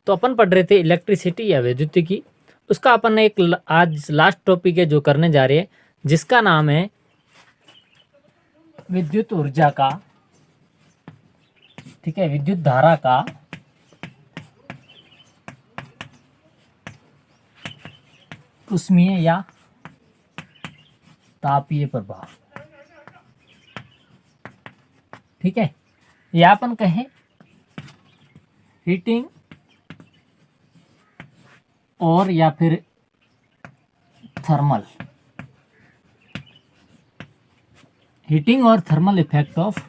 तो अपन पढ़ रहे थे इलेक्ट्रिसिटी या विद्युतिकी। उसका अपन एक आज लास्ट टॉपिक है जो करने जा रहे हैं, जिसका नाम है विद्युत ऊर्जा का, ठीक है, विद्युत धारा का ऊष्मीय या तापीय प्रभाव। ठीक है, या अपन कहें हीटिंग और या फिर थर्मल, हीटिंग और thermal effect of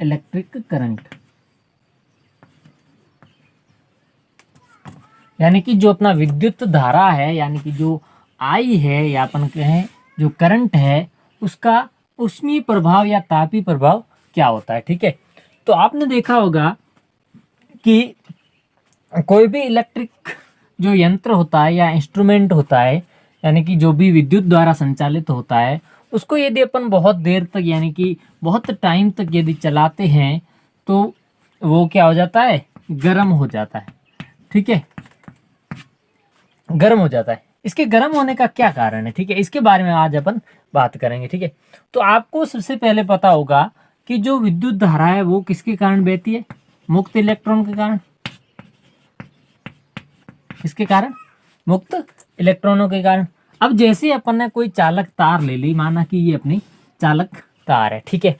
electric current. यानी कि जो अपना विद्युत धारा है, यानी कि जो आई है या अपन कहें जो करंट है, उसका ऊष्मीय प्रभाव या तापीय प्रभाव क्या होता है। ठीक है, तो आपने देखा होगा कि कोई भी इलेक्ट्रिक जो यंत्र होता है या इंस्ट्रूमेंट होता है, यानी कि जो भी विद्युत द्वारा संचालित होता है, उसको यदि अपन बहुत देर तक यानी कि बहुत टाइम तक यदि चलाते हैं तो वो क्या हो जाता है, गर्म हो जाता है। ठीक है, गर्म हो जाता है। इसके गर्म होने का क्या कारण है, ठीक है, इसके बारे में आज अपन बात करेंगे। ठीक है, तो आपको सबसे पहले पता होगा कि जो विद्युत धारा है वो किसके कारण बहती है, मुक्त इलेक्ट्रॉन के कारण। किसके कारण, मुक्त इलेक्ट्रॉनों के कारण। अब जैसे अपन ने कोई चालक तार ले ली, माना कि ये अपनी चालक तार है। ठीक है,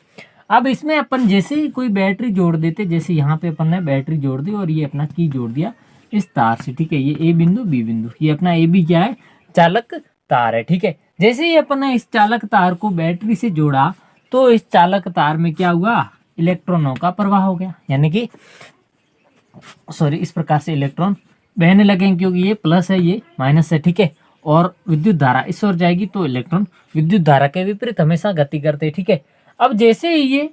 अब इसमें अपन जैसे ही कोई बैटरी जोड़ देते, जैसे यहाँ पे अपन ने बैटरी जोड़ दी और ये अपना की जोड़ दिया इस तार से। ठीक है, ये ए बिंदु बी बिंदु, ये अपना ए बी क्या है, चालक तार है। ठीक है, जैसे ही अपन ने इस चालक तार को बैटरी से जोड़ा तो इस चालक तार में क्या हुआ, इलेक्ट्रॉनों का प्रवाह हो गया, यानी कि इस प्रकार से इलेक्ट्रॉन बहने लगे, क्योंकि ये प्लस है ये माइनस है। ठीक है, और विद्युत धारा इस ओर जाएगी तो इलेक्ट्रॉन विद्युत धारा के विपरीत हमेशा गति करते हैं। ठीक है, अब जैसे ही ये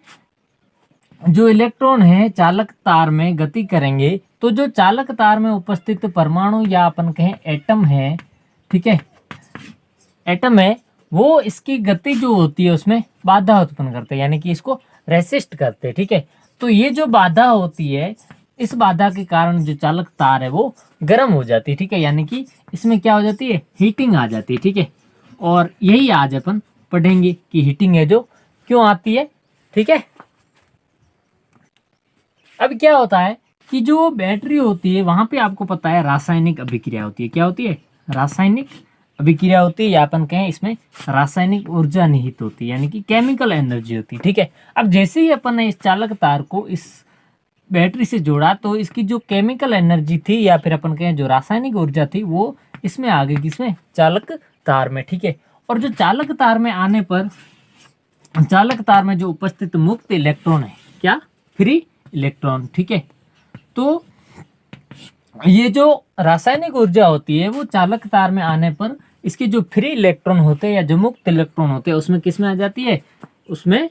जो इलेक्ट्रॉन है चालक तार में गति करेंगे तो जो चालक तार में उपस्थित परमाणु या अपन कहें एटम है, ठीक है, एटम है, वो इसकी गति जो होती है उसमें बाधा उत्पन्न करते हैं, यानी कि इसको रेसिस्ट करते हैं। ठीक है, तो ये जो बाधा होती है, इस बाधा के कारण जो चालक तार है वो गर्म हो जाती है। ठीक है, यानी कि इसमें क्या हो जाती है, हीटिंग आ जाती है। ठीक है, और यही आज अपन पढ़ेंगे कि हीटिंग है जो क्यों आती है। ठीक है, अब क्या होता है कि जो बैटरी होती है वहां पे आपको पता है रासायनिक अभिक्रिया होती है। क्या होती है, रासायनिक अभिक्रिया होती है, या अपन कहें इसमें रासायनिक ऊर्जा निहित होती है, यानी कि केमिकल एनर्जी होती है। ठीक है, अब जैसे ही अपन ने इस चालक तार को इस बैटरी से जोड़ा तो इसकी जो केमिकल एनर्जी थी या फिर अपन कहें जो रासायनिक ऊर्जा थी वो इसमें आ गई, किसमें, चालक तार में। ठीक है, और जो चालक तार में आने पर चालक तार में जो उपस्थित मुक्त इलेक्ट्रॉन है, क्या, फ्री इलेक्ट्रॉन। ठीक है, तो ये जो रासायनिक ऊर्जा होती है वो चालक तार में आने पर इसके जो फ्री इलेक्ट्रॉन होते हैं या जो मुक्त इलेक्ट्रॉन होते हैं उसमें किसमें आ जाती है, उसमें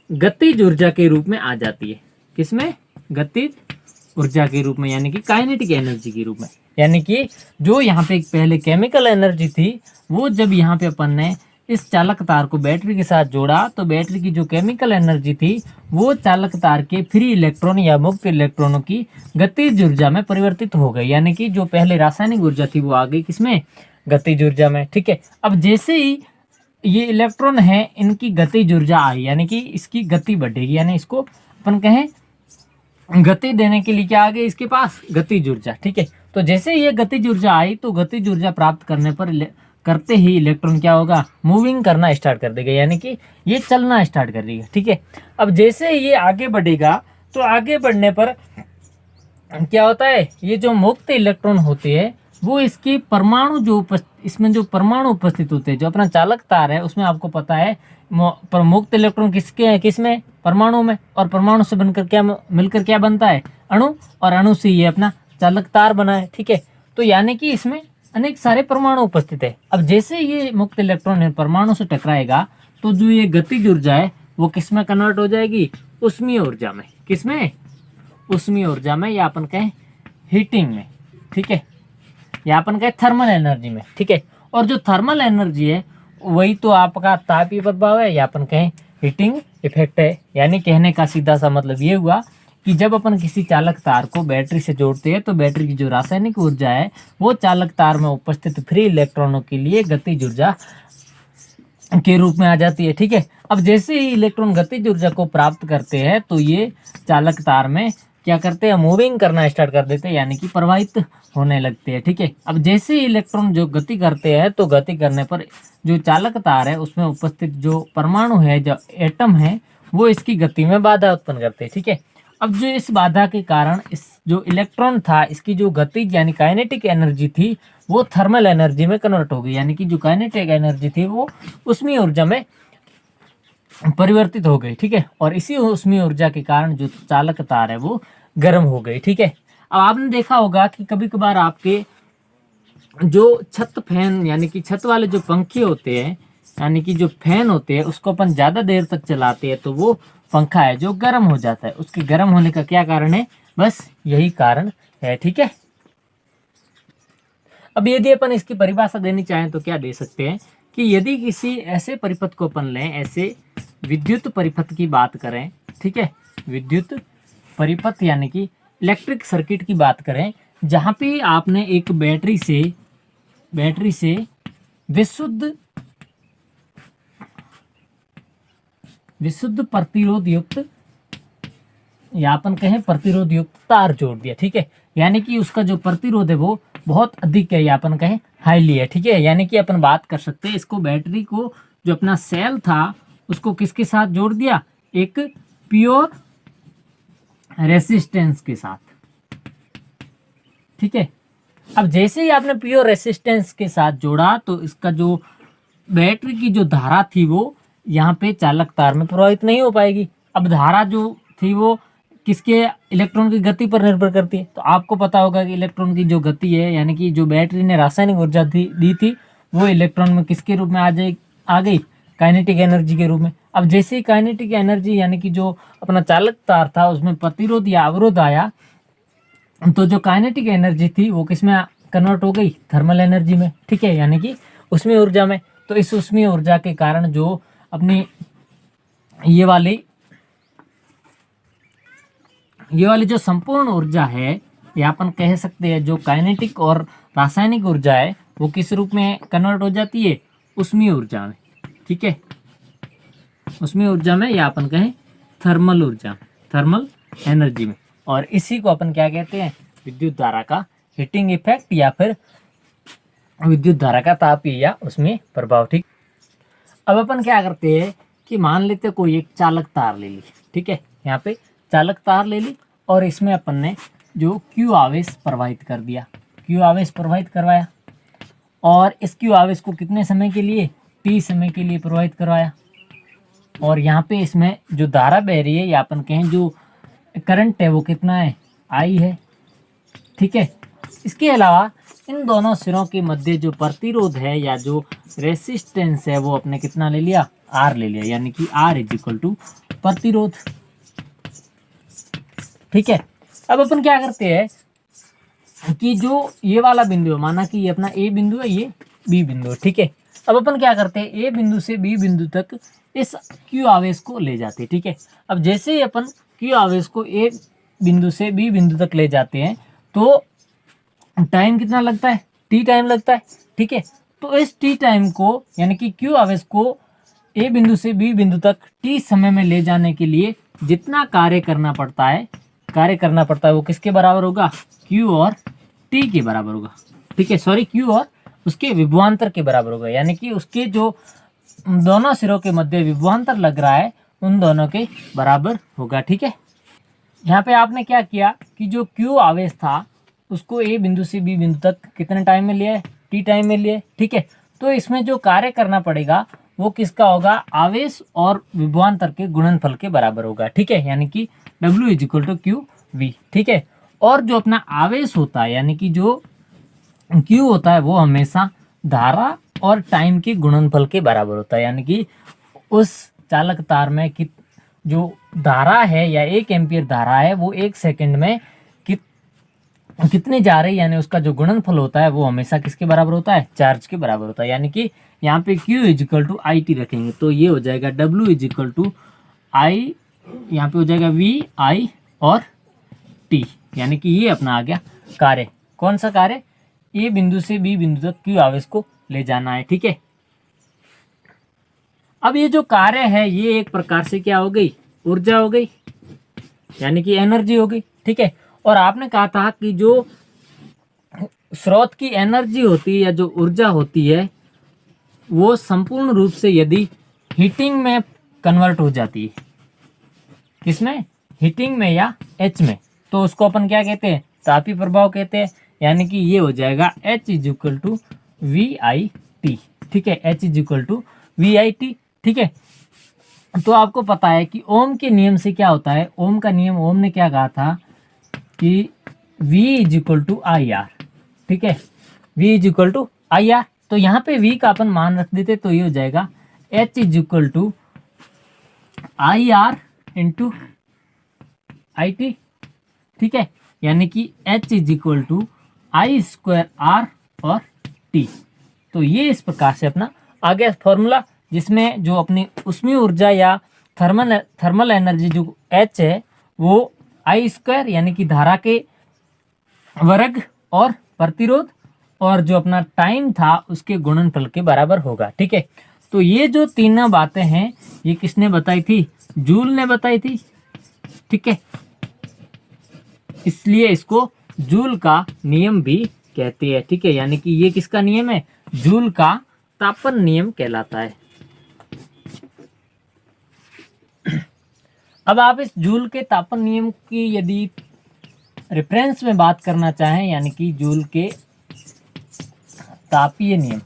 गतिज ऊर्जा के रूप में आ जाती है। किसमें, गतिज ऊर्जा के रूप में, यानी कि काइनेटिक एनर्जी के रूप में। यानी कि जो यहाँ पे पहले केमिकल एनर्जी थी वो जब यहाँ पे अपन ने इस चालक तार को बैटरी के साथ जोड़ा तो बैटरी की जो केमिकल एनर्जी थी वो चालक तार के फ्री इलेक्ट्रॉन या मुक्त इलेक्ट्रॉनों की गतिज ऊर्जा में परिवर्तित हो गई, यानी कि जो पहले रासायनिक ऊर्जा थी वो आ गई किसमें, गतिज ऊर्जा में। ठीक है, अब जैसे ही ये इलेक्ट्रॉन है इनकी गतिज ऊर्जा आई, यानी कि इसकी गति बढ़ेगी, यानी इसको अपन कहें गति देने के लिए क्या आ गई इसके पास, गतिज ऊर्जा। ठीक है, तो जैसे ये गतिज ऊर्जा आई तो गतिज ऊर्जा प्राप्त करने पर करते ही इलेक्ट्रॉन क्या होगा, मूविंग करना स्टार्ट कर देगा, यानी कि ये चलना स्टार्ट कर देगा। ठीक है, अब जैसे ये आगे बढ़ेगा तो आगे बढ़ने पर क्या होता है, ये जो मुक्त इलेक्ट्रॉन होते हैं वो इसकी परमाणु जो इसमें जो परमाणु उपस्थित होते हैं, जो अपना चालक तार है उसमें आपको पता है मुक्त इलेक्ट्रॉन किसके हैं, किसमें, परमाणु में, और परमाणु से बनकर क्या मिलकर क्या बनता है, अणु, और अणु से ये अपना चालक तार बना है। ठीक है, तो यानी कि इसमें अनेक सारे परमाणु उपस्थित है। अब जैसे ये मुक्त इलेक्ट्रॉन है परमाणु से टकराएगा तो जो ये गतिज ऊर्जा है वो किसमें कन्वर्ट हो जाएगी, ऊष्मीय ऊर्जा में। किसमें, ऊष्मीय ऊर्जा में, या अपन कहें हीटिंग में। ठीक है, या अपन कहें थर्मल एनर्जी में। ठीक है, और जो थर्मल एनर्जी है वही तो आपका तापीय प्रभाव है या अपन कहें हीटिंग इफेक्ट है। यानी कहने का सीधा सा मतलब ये हुआ कि जब अपन किसी चालक तार को बैटरी से जोड़ते हैं तो बैटरी की जो रासायनिक ऊर्जा है वो चालक तार में उपस्थित फ्री इलेक्ट्रॉनों के लिए गतिज ऊर्जा के रूप में आ जाती है। ठीक है, अब जैसे ही इलेक्ट्रॉन गतिज ऊर्जा को प्राप्त करते हैं तो ये चालक तार में क्या करते हैं, मूविंग करना स्टार्ट कर देते हैं, यानी कि प्रवाहित होने लगते हैं। ठीक है, अब जैसे ही इलेक्ट्रॉन जो गति करते हैं तो गति करने पर जो चालक तार है उसमें उपस्थित जो परमाणु है, जो एटम है, वो इसकी गति में बाधा उत्पन्न करते हैं। ठीक है, अब जो इस बाधा के कारण इस जो इलेक्ट्रॉन था इसकी जो गति यानी काइनेटिक एनर्जी थी वो थर्मल एनर्जी में कन्वर्ट हो गई, यानी कि जो काइनेटिक एनर्जी थी वो ऊष्मीय ऊर्जा में परिवर्तित हो गई। ठीक है, और इसी ऊष्मीय ऊर्जा के कारण जो चालक तार है वो गर्म हो गई। ठीक है, अब आपने देखा होगा कि कभी कभार आपके जो छत फैन यानी कि छत वाले जो पंखे होते हैं यानी कि जो फैन होते हैं उसको अपन ज़्यादा देर तक चलाते हैं तो वो पंखा है जो गर्म हो जाता है। उसके गर्म होने का क्या कारण है, बस यही कारण है। ठीक है, अब यदि अपन इसकी परिभाषा देनी चाहें तो क्या दे सकते हैं कि यदि किसी ऐसे परिपथ को अपन लें, ऐसे विद्युत परिपथ की बात करें, ठीक है, विद्युत परिपथ यानी कि इलेक्ट्रिक सर्किट की बात करें जहां पे आपने एक बैटरी से विशुद्ध प्रतिरोध युक्त या अपन कहें प्रतिरोध युक्त तार जोड़ दिया। ठीक है, यानी कि उसका जो प्रतिरोध है वो बहुत अधिक है या अपन कहें हाईली है। ठीक है, यानी कि अपन बात कर सकते हैं इसको बैटरी को जो अपना सेल था उसको किसके साथ जोड़ दिया, एक प्योर रेसिस्टेंस के साथ। ठीक है, अब जैसे ही आपने प्योर रेसिस्टेंस के साथ जोड़ा तो इसका जो बैटरी की जो धारा थी वो यहाँ पे चालक तार में प्रवाहित नहीं हो पाएगी। अब धारा जो थी वो किसके, इलेक्ट्रॉन की गति पर निर्भर करती है। तो आपको पता होगा कि इलेक्ट्रॉन की जो गति है यानी कि जो बैटरी ने रासायनिक ऊर्जा दी थी वो इलेक्ट्रॉन में किसके रूप में आ गई, काइनेटिक एनर्जी के रूप में। अब जैसे ही काइनेटिक एनर्जी यानी कि जो अपना चालक तार था उसमें प्रतिरोध या अवरोध आया तो जो काइनेटिक एनर्जी थी वो किस में कन्वर्ट हो गई, थर्मल एनर्जी में। ठीक है, यानी कि ऊष्मीय ऊर्जा में। तो इस ऊष्मीय ऊर्जा के कारण जो अपनी ये वाली जो संपूर्ण ऊर्जा है या अपन कह सकते हैं जो काइनेटिक और रासायनिक ऊर्जा है वो किस रूप में कन्वर्ट हो जाती है, ऊष्मीय ऊर्जा में। ठीक है, ऊष्मीय ऊर्जा में या अपन कहें थर्मल ऊर्जा, थर्मल एनर्जी में। और इसी को अपन क्या कहते हैं, विद्युत धारा का हीटिंग इफेक्ट या फिर विद्युत धारा का तापीय या उसमें प्रभाव। ठीक, अब अपन क्या करते हैं कि मान लेते कोई एक चालक तार ले ली। ठीक है, यहाँ पे चालक तार ले ली और इसमें अपन ने जो Q आवेश प्रवाहित कर दिया, Q आवेश प्रवाहित करवाया और इस Q आवेश को कितने समय के लिए, T समय के लिए प्रवाहित करवाया। और यहाँ पे इसमें जो धारा बह रही है या अपन कहें जो करंट है वो कितना है, I है। ठीक है, इसके अलावा इन दोनों सिरों के मध्य जो प्रतिरोध है या जो रेसिस्टेंस है वो अपने कितना ले लिया, R ले लिया, यानी कि R इज इक्वल टू प्रतिरोध। ठीक है, अब अपन क्या करते हैं कि जो ये वाला बिंदु है, माना कि ये अपना A बिंदु है, ये B बिंदु है। ठीक है, अब अपन क्या करते हैं A बिंदु से B बिंदु तक इस Q आवेश को ले जाते हैं। ठीक है, अब जैसे ही अपन Q आवेश को A बिंदु से B बिंदु तक ले जाते हैं तो टाइम कितना लगता है, T टाइम लगता है। ठीक है, तो इस T टाइम को यानी कि Q आवेश को A बिंदु से B बिंदु तक T समय में ले जाने के लिए जितना कार्य करना पड़ता है वो किसके बराबर होगा, Q और T के बराबर होगा। ठीक है, सॉरी, Q और उसके विभवांतर के बराबर होगा, यानी कि उसके जो दोनों सिरों के मध्य विभवांतर लग रहा है उन दोनों के बराबर होगा। ठीक है, यहाँ पे आपने क्या किया कि जो Q आवेश था उसको A बिंदु से B बिंदु तक कितने टाइम में लिया है, T टाइम में लिया है। ठीक है, तो इसमें जो कार्य करना पड़ेगा वो किसका होगा, आवेश और विभवांतर के गुणनफल के बराबर होगा। ठीक है, यानी कि W is equal to Q V. ठीक है, और जो अपना आवेश होता है यानी कि जो Q होता है वो हमेशा धारा और टाइम के गुणनफल के बराबर होता है, यानी कि उस चालक तार में कि जो धारा है या 1 एम्पियर धारा है वो 1 सेकंड में कितनी जा रही है, यानी उसका जो गुणनफल होता है वो हमेशा किसके बराबर होता है, चार्ज के बराबर होता है। यानी कि यहाँ पे Q is equal to I T रखेंगे तो ये हो जाएगा W इजिकल टू आई, यहाँ पे हो जाएगा V I और T, यानी कि ये अपना आ गया कार्य। कौन सा कार्य, ए बिंदु से बी बिंदु तक Q आवेश को ले जाना है। ठीक है, अब ये जो कार्य है ये एक प्रकार से क्या हो गई, ऊर्जा हो गई, यानी कि एनर्जी हो गई। ठीक है, और आपने कहा था कि जो स्रोत की एनर्जी होती है या जो ऊर्जा होती है वो संपूर्ण रूप से यदि हीटिंग में कन्वर्ट हो जाती है, किसमें, हीटिंग में या एच में, तो उसको अपन क्या कहते हैं, तापी प्रभाव कहते हैं। यानी कि ये हो जाएगा H is equal to V I T. ठीक है, H is equal to V I T. ठीक है, तो आपको पता है कि ओम के नियम से क्या होता है, ओम का नियम, ओम ने क्या कहा था कि V is equal to I R. ठीक है, V is equal to I R, तो यहाँ पे V का अपन मान रख देते तो ये हो जाएगा H is equal to I R into I T. ठीक है, यानी कि H is equal to I square R और T। तो ये इस प्रकार से अपना आ गया फॉर्मूला, जिसमें जो अपनी ऊष्मीय ऊर्जा या थर्मल एनर्जी जो H है वो आई स्क्वायर यानी कि धारा के वर्ग और प्रतिरोध और जो अपना टाइम था उसके गुणनफल के बराबर होगा। ठीक है, तो ये जो तीनों बातें हैं ये किसने बताई थी, जूल ने बताई थी। ठीक है, इसलिए इसको जूल का नियम भी कहते हैं। ठीक है, यानी कि ये किसका नियम है, जूल का तापन नियम कहलाता है। अब आप इस जूल के तापन नियम की यदि रेफरेंस में बात करना चाहें, यानी कि जूल के तापीय नियम,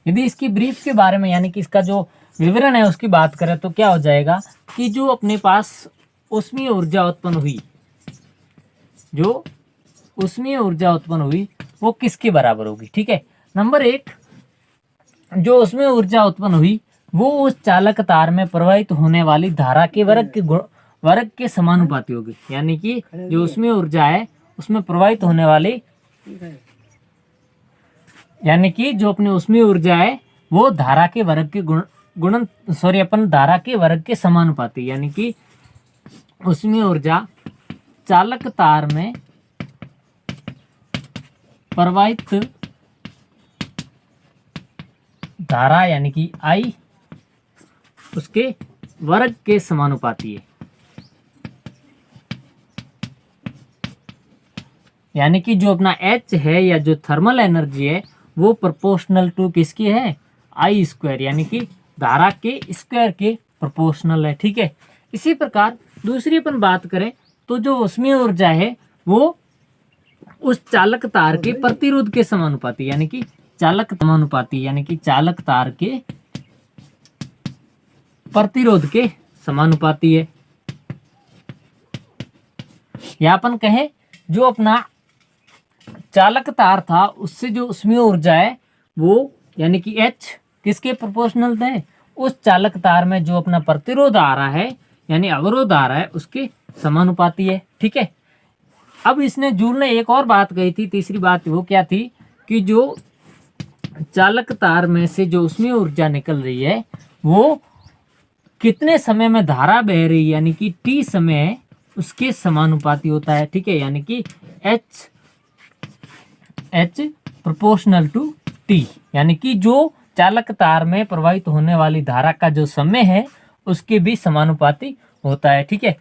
यदि इसकी ब्रीफ के बारे में यानी कि इसका जो विवरण है उसकी बात करें तो क्या हो जाएगा कि जो अपने पास ऊष्मीय ऊर्जा उत्पन्न हुई, जो ऊष्मीय ऊर्जा उत्पन्न हुई वो किसके बराबर होगी। ठीक है, नंबर एक, जो ऊष्मीय ऊर्जा उत्पन्न हुई वो उस चालक तार में प्रवाहित होने वाली धारा के वर्ग के समानुपाती होगी। यानी कि जो ऊष्मीय ऊर्जा है उसमें प्रवाहित होने वाली, यानी कि जो अपनी ऊष्मीय ऊर्जा है वो धारा के वर्ग के धारा के वर्ग के समानुपाती, यानी कि ऊष्मीय ऊर्जा चालक तार में प्रवाहित धारा यानी कि आई उसके वर्ग के समानुपाती है। यानी कि जो अपना H है या जो थर्मल एनर्जी है वो प्रोपोर्शनल टू किसकी है, आई स्क्वायर, यानी कि धारा के स्क्वायर के प्रोपोर्शनल है। ठीक है, इसी प्रकार दूसरी अपन बात करें तो जो ऊष्मीय ऊर्जा है वो उस चालक तार के प्रतिरोध के समानुपाती, यानी कि चालक समानुपाती, यानी कि चालक तार के प्रतिरोध के समानुपाती है। या अपन कहें जो अपना चालक तार था उससे जो ऊष्मीय ऊर्जा है वो यानी कि H किसके प्रोपोर्शनल है, उस चालक तार में जो अपना प्रतिरोध आ रहा है यानी अवरोध आ रहा है उसके समानुपाती है। ठीक है, अब इसने जूल ने एक और बात कही थी, तीसरी बात वो क्या थी कि जो चालक तार में से जो ऊष्मीय ऊर्जा निकल रही है वो कितने समय में धारा बह रही है यानी कि T समय उसके समानुपाती होता है। ठीक है, यानी कि H प्रोपोर्शनल टू T, यानी कि जो चालक तार में प्रवाहित होने वाली धारा का जो समय है उसके भी समानुपाती होता है। ठीक है,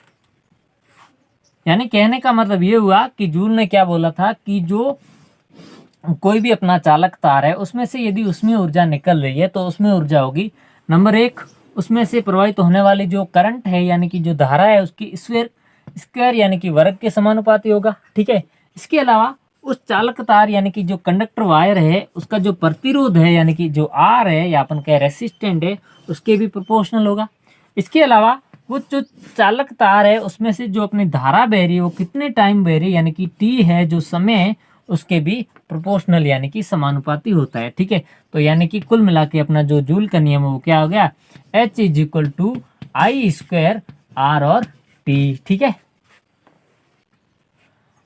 यानी कहने का मतलब ये हुआ कि जूल ने क्या बोला था कि जो कोई भी अपना चालक तार है उसमें से यदि उसमें ऊर्जा निकल रही है तो उसमें ऊर्जा होगी नंबर एक, उसमें से प्रवाहित होने वाली जो करंट है यानी कि जो धारा है उसकी स्क्वायर यानी कि वर्ग के समानुपाती होगा। ठीक है, इसके अलावा उस चालक तार यानी कि जो कंडक्टर वायर है उसका जो प्रतिरोध है यानी कि जो आर है या अपन कह रेसिस्टेंट है उसके भी प्रोपोर्शनल होगा। इसके अलावा वो जो चालक तार है उसमें से जो अपनी धारा बह रही है वो कितने टाइम बह रही है यानी कि T है जो समय है उसके भी प्रोपोर्शनल यानी कि समानुपाती होता है। ठीक है, तो यानी कि कुल मिला के अपना जो जूल का नियम है वो क्या हो गया, H is equal to I square R और T। ठीक है,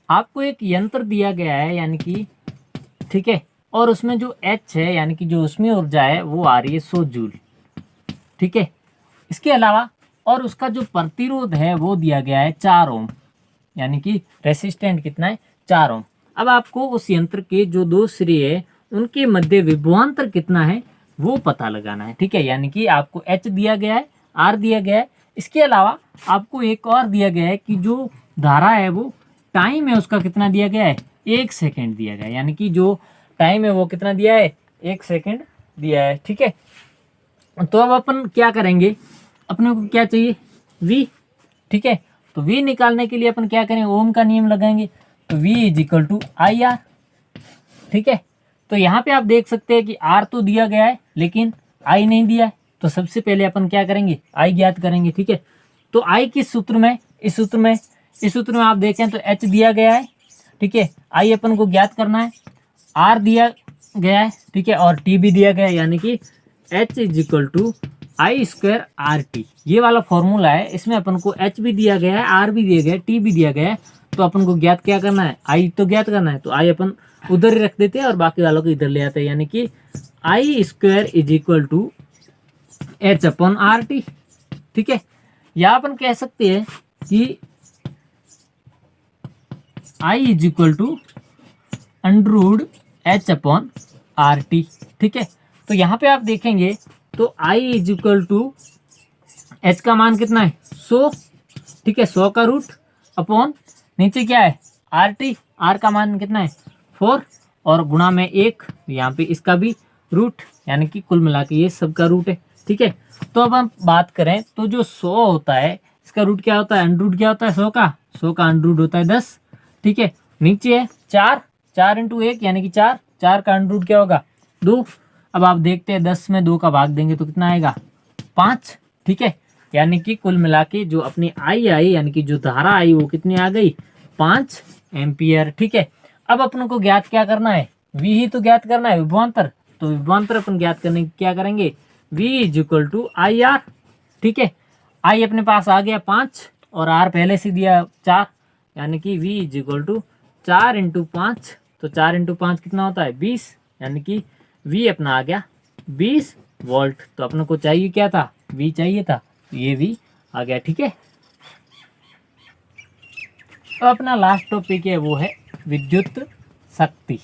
आपको एक यंत्र दिया गया है यानी कि, ठीक है, और उसमें जो H है यानी कि जो उसमें ऊर्जा है वो आ रही है 100 जूल, ठीक है। इसके अलावा और उसका जो प्रतिरोध है वो दिया गया है 4 ओम, यानी कि रेसिस्टेंट कितना है 4 ओम। अब आपको उस यंत्र के जो दो सिरे है उनके मध्य विभवांतर कितना है वो पता लगाना है, ठीक है। यानी कि आपको H दिया गया है, R दिया गया है, इसके अलावा आपको एक और दिया गया है कि जो धारा है वो टाइम है उसका कितना दिया गया है 1 सेकेंड दिया गया है, यानी कि जो टाइम है वो कितना दिया है 1 सेकेंड दिया है, ठीक है। तो अब अपन क्या करेंगे, अपने को क्या चाहिए V, ठीक है। तो V निकालने के लिए अपन क्या करें, ओम का नियम लगाएंगे। तो V is equal to I R, ठीक है। तो यहाँ पे आप देख सकते हैं कि R तो दिया गया है लेकिन I नहीं दिया है, तो सबसे पहले अपन क्या करेंगे I ज्ञात करेंगे, ठीक है। तो I किस सूत्र में, इस सूत्र में आप देखें तो H दिया गया है, ठीक है। I अपन को ज्ञात करना है, R दिया गया है, ठीक है, और T भी दिया गया है, यानी कि H is equal to I square R T, ये वाला फॉर्मूला है। इसमें अपन को H भी दिया गया है, R भी दिया गया है, T भी दिया गया है। तो अपन को ज्ञात क्या करना है, I तो ज्ञात करना है, तो I अपन उधर ही रख देते हैं और बाकी वालों को इधर ले आते हैं, यानी कि I square is equal to H upon R T, ठीक है। या अपन कह सकते हैं कि I is equal to under root H upon R T, ठीक है। तो यहाँ पे आप देखेंगे तो I is equal to H का मान कितना है 100, ठीक है, 100 का रूट अपॉन नीचे क्या है आर टी, आर का मान कितना है 4 और गुणा में 1, यहाँ पे इसका भी रूट, यानी कि कुल मिला के ये सबका रूट है, ठीक है। तो अब हम बात करें तो जो 100 होता है इसका रूट क्या होता है, अंडर क्या होता है 100 का, 100 का अंडर होता है 10, ठीक है। नीचे है 4, 4 इंटू 1 यानी कि 4, 4 का अंडर क्या होगा 2। अब आप देखते हैं 10 में 2 का भाग देंगे तो कितना आएगा 5, ठीक है। यानी कि कुल मिला के जो अपनी आई यानी कि जो धारा आई वो कितनी आ गई 5 एम्पियर, ठीक है। अब अपन को ज्ञात क्या करना है, V ही तो ज्ञात करना है, विभवांतर। तो विभवांतर अपन ज्ञात करने की क्या करेंगे, V is equal to I R, ठीक है। I अपने पास आ गया 5 और R पहले से दिया 4, यानी कि V is equal to 4 into 5, तो 4 इंटू 5 कितना होता है 20, यानी कि V अपना आ गया 20 वोल्ट। तो अपने को चाहिए क्या था, V चाहिए था, तो ये V आ गया, ठीक है। तो अपना लास्ट टॉपिक है वो है विद्युत शक्ति,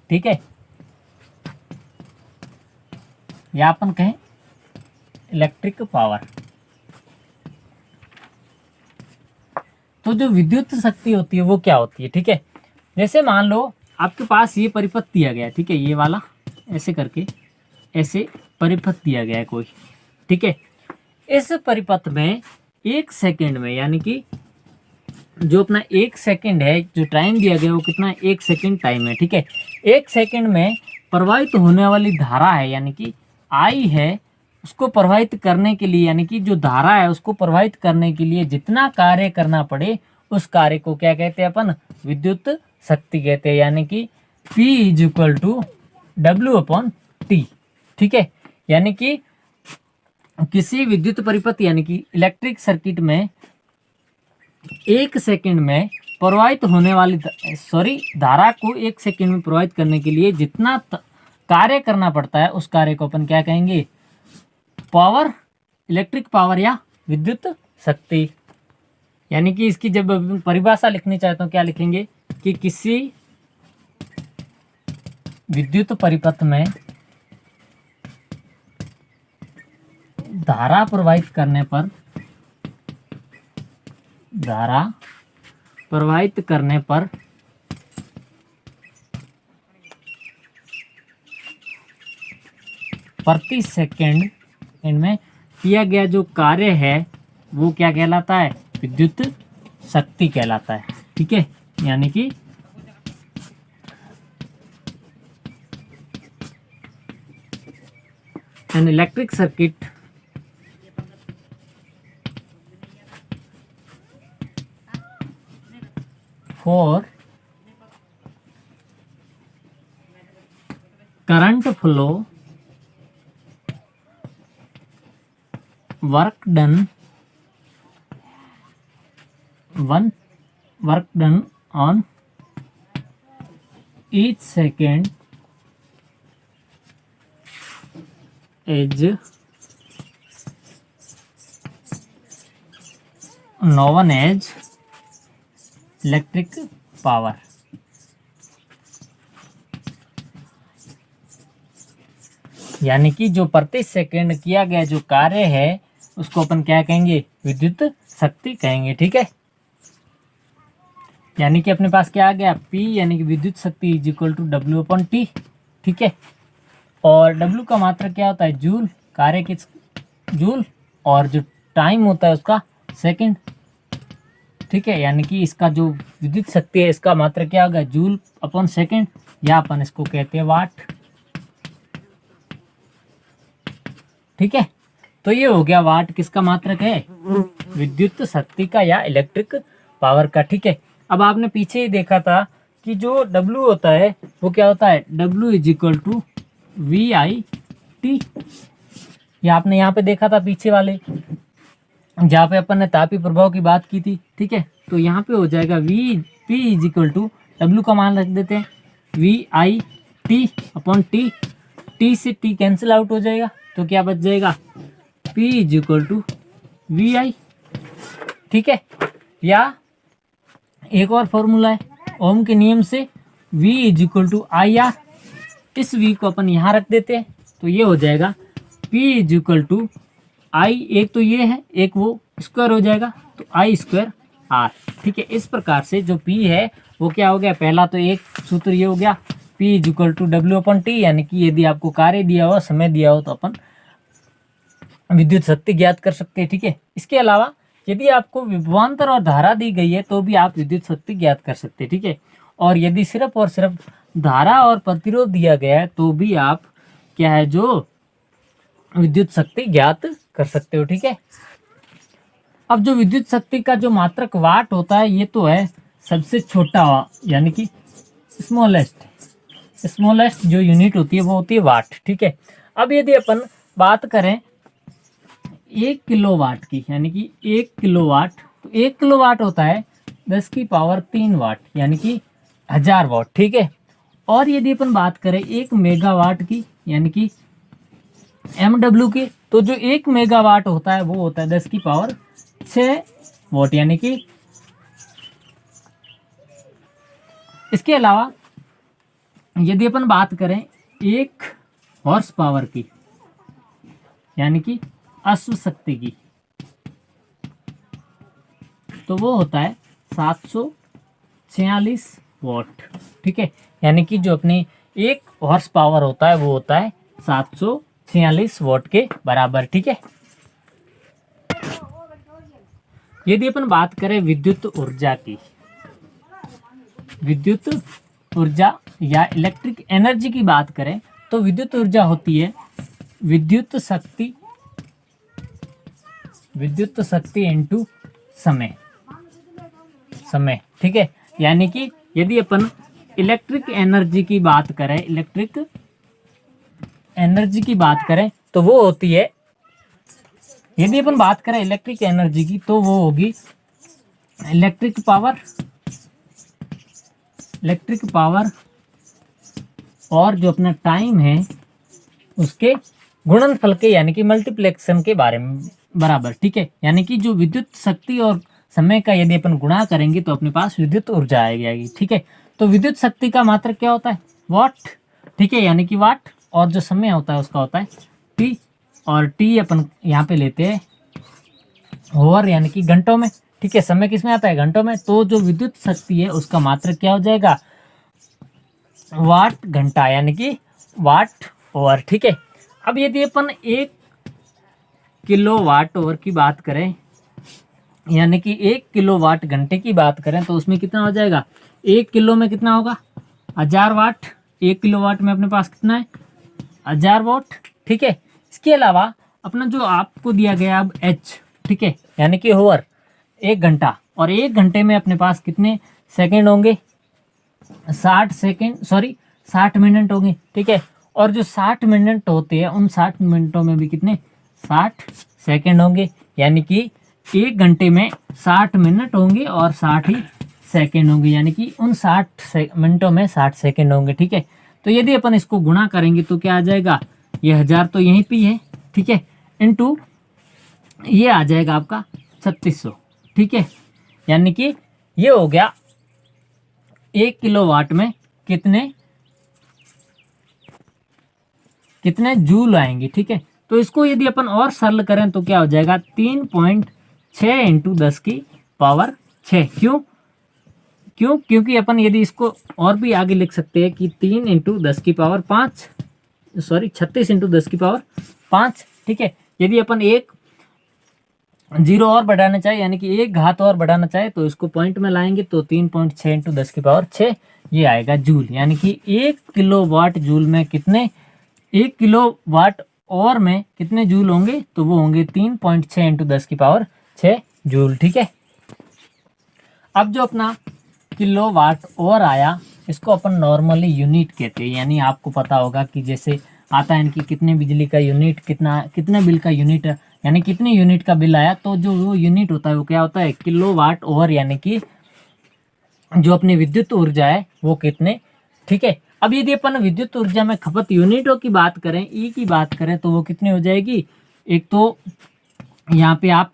ठीक है, या अपन कहें इलेक्ट्रिक पावर। तो जो विद्युत शक्ति होती है वो क्या होती है, ठीक है। जैसे मान लो आपके पास ये परिपथ दिया गया है, ठीक है, ये वाला ऐसे करके ऐसे परिपथ दिया गया है कोई, ठीक है। इस परिपथ में 1 सेकेंड में, यानी कि जो अपना 1 सेकेंड है, जो टाइम दिया गया वो कितना है 1 सेकेंड टाइम है, ठीक है। 1 सेकेंड में प्रवाहित होने वाली धारा है यानी कि आई है, उसको प्रवाहित करने के लिए, यानी कि जो धारा है उसको प्रवाहित करने के लिए जितना कार्य करना पड़े उस कार्य को क्या कहते हैं अपन, विद्युत शक्ति कहते हैं, यानी कि P is equal to W upon T, ठीक है। यानी कि किसी विद्युत परिपथ यानी कि इलेक्ट्रिक सर्किट में 1 सेकेंड में प्रवाहित होने वाली धारा को 1 सेकेंड में प्रवाहित करने के लिए जितना कार्य करना पड़ता है उस कार्य को अपन क्या कहेंगे, पावर, इलेक्ट्रिक पावर या विद्युत शक्ति। यानी कि इसकी जब परिभाषा लिखनी चाहे तो क्या लिखेंगे कि किसी विद्युत परिपथ में धारा प्रवाहित करने पर प्रति सेकेंड में किया गया जो कार्य है वो क्या कहलाता है, विद्युत शक्ति कहलाता है, ठीक है। यानी कि an electric circuit for current flow, work done on each second is known as electric power. यानी कि जो प्रति सेकंड किया गया जो कार्य है उसको अपन क्या कहेंगे, विद्युत शक्ति कहेंगे। ठीक है, यानी कि अपने पास क्या आ गया, P यानी कि विद्युत शक्ति इज इक्वल टू W/T। ठीक है, और W का मात्रक क्या होता है, जूल, कार्य किस जूल, और जो टाइम होता है उसका सेकंड। ठीक है, यानी कि इसका जो विद्युत शक्ति है इसका मात्रक क्या होगा, जूल/सेकंड, या अपन इसको कहते हैं वाट। ठीक है, तो ये हो गया वाट किसका मात्रक है, विद्युत शक्ति का या इलेक्ट्रिक पावर का। ठीक है, अब आपने पीछे ही देखा था कि जो W होता है वो क्या होता है, W is equal to VIT। ये आपने यहाँ पे देखा था पीछे वाले, जहाँ पे अपन ने तापी प्रभाव की बात की थी। ठीक है, तो यहाँ पे हो जाएगा P is equal to W का मान रख देते हैं VIT/T। T से T कैंसिल आउट हो जाएगा, तो क्या बच जाएगा, P is equal to VI। ठीक है, या एक और फॉर्मूला है ओम के नियम से, V is equal to IR। इस V को अपन यहाँ रख देते हैं, तो ये हो जाएगा P is equal to I, एक तो ये है, एक वो स्क्वायर हो जाएगा, तो I²R। ठीक है, इस प्रकार से जो P है वो क्या हो गया, पहला तो एक सूत्र ये हो गया P is equal to W/T, यानी कि यदि आपको कार्य दिया हो, समय दिया हो, तो अपन विद्युत शक्ति ज्ञात कर सकते हैं। ठीक है, इसके अलावा यदि आपको विभवांतर और धारा दी गई है तो भी आप विद्युत शक्ति ज्ञात कर सकते हैं। ठीक है, और यदि सिर्फ और सिर्फ धारा और प्रतिरोध दिया गया है तो भी आप क्या है, जो विद्युत शक्ति ज्ञात कर सकते हो। ठीक है, अब जो विद्युत शक्ति का जो मात्रक वाट होता है ये तो है सबसे छोटा, यानी कि स्मॉलेस्ट जो यूनिट होती है वो होती है वाट। ठीक है, अब यदि अपन बात करें 1 किलोवाट की, यानी कि 1 किलोवाट, तो 1 किलोवाट होता है 10⁻³ वाट, यानी कि 1000 वाट। ठीक है, और यदि अपन बात करें 1 मेगावाट की, यानी कि MW की, तो जो 1 मेगावाट होता है वो होता है 10⁶ वाट, यानी कि इसके अलावा यदि अपन बात करें 1 हॉर्स पावर की, यानी कि अश्व शक्ति की, तो वो होता है 746 वाट। ठीक है, यानी कि जो अपनी 1 हॉर्स पावर होता है वो होता है 746 वाट के बराबर। ठीक है, यदि अपन बात करें विद्युत ऊर्जा की, विद्युत ऊर्जा या इलेक्ट्रिक एनर्जी की बात करें, तो विद्युत ऊर्जा होती है विद्युत शक्ति इनटू समय। ठीक है, यानी कि यदि अपन इलेक्ट्रिक एनर्जी की बात करें तो वो होती है, यदि अपन बात करें इलेक्ट्रिक एनर्जी की तो वो होगी इलेक्ट्रिक पावर और जो अपना टाइम है उसके गुणनफल के, यानी कि मल्टीप्लेक्शन के बारे में बराबर। ठीक है, यानी कि जो विद्युत शक्ति और समय का यदि अपन गुणा करेंगे तो अपने पास विद्युत ऊर्जा आएगी। ठीक है, तो विद्युत शक्ति का मात्रक क्या होता है, वाट। ठीक है, यानी कि वाट, और जो समय होता है उसका होता है टी, और टी अपन यहाँ पे लेते हैं ओवर, यानी कि घंटों में। ठीक है, समय किस में आता है, घंटों में, तो जो विद्युत शक्ति है उसका मात्रक क्या हो जाएगा, वाट घंटा, यानी कि वाट ओवर। ठीक है, अब यदि अपन 1 किलोवाट ओवर की बात करें, यानी कि 1 किलोवाट घंटे की बात करें, तो उसमें कितना हो जाएगा, 1 किलो में कितना होगा, 1000 वाट। 1 किलोवाट में अपने पास कितना है, 1000 वाट। ठीक है, इसके अलावा अपना जो आपको दिया गया अब H, ठीक है, यानी कि ओवर 1 घंटा, और 1 घंटे में अपने पास कितने सेकंड होंगे, 60 मिनट होंगे। ठीक है, और जो 60 मिनट होते हैं उन 60 मिनटों में भी कितने, 60 सेकंड होंगे, यानी कि 1 घंटे में 60 मिनट होंगे और 60 ही सेकेंड होंगे, यानी कि उन 60 मिनटों में 60 सेकेंड होंगे। ठीक है, तो यदि अपन इसको गुणा करेंगे तो क्या आ जाएगा, ये 1000 तो यहीं पे है, ठीक है, इनटू ये आ जाएगा आपका 3600। ठीक है, यानी कि ये हो गया 1 किलोवाट में कितने जूल आएंगे। ठीक है, तो इसको यदि अपन और सरल करें तो क्या हो जाएगा, 3.6 इंटू 10 की पावर 6। क्योंकि अपन यदि इसको और भी आगे लिख सकते हैं कि 3 इंटू 10 की पावर 5, सॉरी 36 इंटू 10 की पावर 5। ठीक है, यदि अपन एक जीरो और बढ़ाना चाहे, यानी कि एक घात और बढ़ाना चाहे, तो इसको पॉइंट में लाएंगे तो 3.6 इंटू 10 की पावर 6 ये आएगा जूल। यानी कि 1 किलोवाट जूल में कितने, 1 किलोवाट और में कितने जूल होंगे, तो वो होंगे 3.6 इंटू 10 की पावर 6 जूल। ठीक है, अब जो अपना किलोवाट और आया, इसको अपन नॉर्मली यूनिट कहते हैं। यानी आपको पता होगा कि जैसे आता है कि कितने बिजली का यूनिट, कितने बिल का यूनिट, यानी कितने यूनिट का बिल आया, तो जो वो यूनिट होता है वो क्या होता है, किलोवाट ओवर, यानी कि जो अपनी विद्युत ऊर्जा है वो कितने। ठीक है, अब यदि अपन विद्युत ऊर्जा में खपत यूनिटों की बात करें, ई की बात करें, तो वो कितनी हो जाएगी, एक तो यहाँ पे आप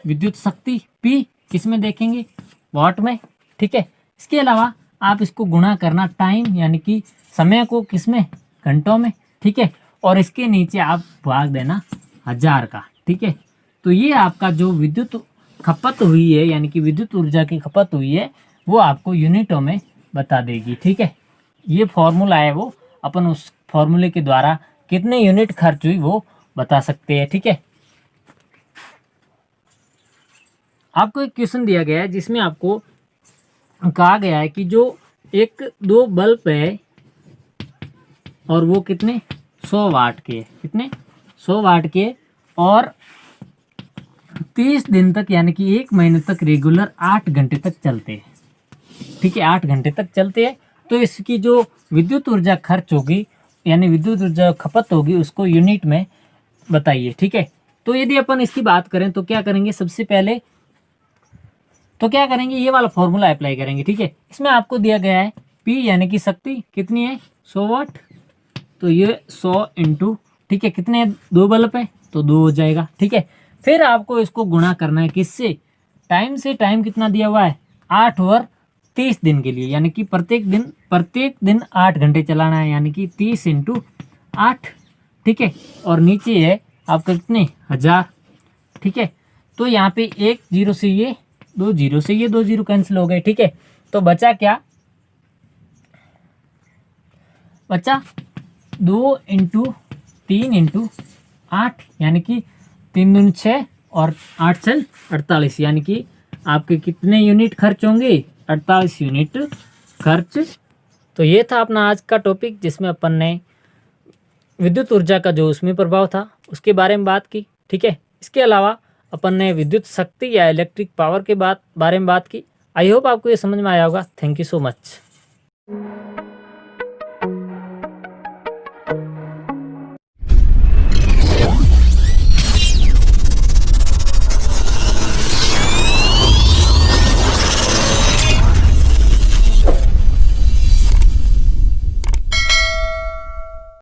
विद्युत शक्ति पी किस में देखेंगे, वाट में। ठीक है, इसके अलावा आप इसको गुणा करना टाइम, यानी कि समय को किस में, घंटों में। ठीक है, और इसके नीचे आप भाग देना 1000 का। ठीक है, तो ये आपका जो विद्युत खपत हुई है, यानी कि विद्युत ऊर्जा की खपत हुई है, वो आपको यूनिटों में बता देगी। ठीक है, ये फॉर्मूला है, वो अपन उस फॉर्मूले के द्वारा कितने यूनिट खर्च हुई वो बता सकते हैं। ठीक है, आपको एक क्वेश्चन दिया गया है जिसमें आपको कहा गया है कि जो दो बल्ब है और वो कितने 100 वाट के, कितने 100 वाट के, और 30 दिन तक, यानी कि 1 महीने तक रेगुलर 8 घंटे तक चलते हैं। ठीक है, 8 घंटे तक चलते हैं, तो इसकी जो विद्युत ऊर्जा खर्च होगी, यानी विद्युत ऊर्जा खपत होगी, उसको यूनिट में बताइए। ठीक है, तो यदि अपन इसकी बात करें तो क्या करेंगे, सबसे पहले तो क्या करेंगे, ये वाला फॉर्मूला अप्लाई करेंगे। ठीक है, इसमें आपको दिया गया है P, यानी कि शक्ति कितनी है, 100 वाट, तो ये 100 इंटू, ठीक है, कितने दो बल्ब है तो 2 हो जाएगा। ठीक है, फिर आपको इसको गुणा करना है किससे, टाइम से। टाइम कितना दिया हुआ है, 8 ओवर 30 दिन के लिए, यानी कि प्रत्येक दिन 8 घंटे चलाना है, यानी कि 30 इंटू 8। ठीक है, और नीचे है आपका कितने 1000। ठीक है, तो यहाँ पे 1 जीरो से ये 2 जीरो से ये 2 जीरो कैंसिल हो गए। ठीक है, तो बचा क्या, बचा 2 इंटू 3 इंटू 8, यानी कि 3 दूनी 6 और 8 छल 48, यानी कि आपके कितने यूनिट खर्च होंगे, 48 यूनिट खर्च। तो ये था अपना आज का टॉपिक, जिसमें अपन ने विद्युत ऊर्जा का जो उसमें प्रभाव था उसके बारे में बात की। ठीक है, इसके अलावा अपन ने विद्युत शक्ति या इलेक्ट्रिक पावर के बारे में बात की। आई होप आपको ये समझ में आया होगा। Thank you so much.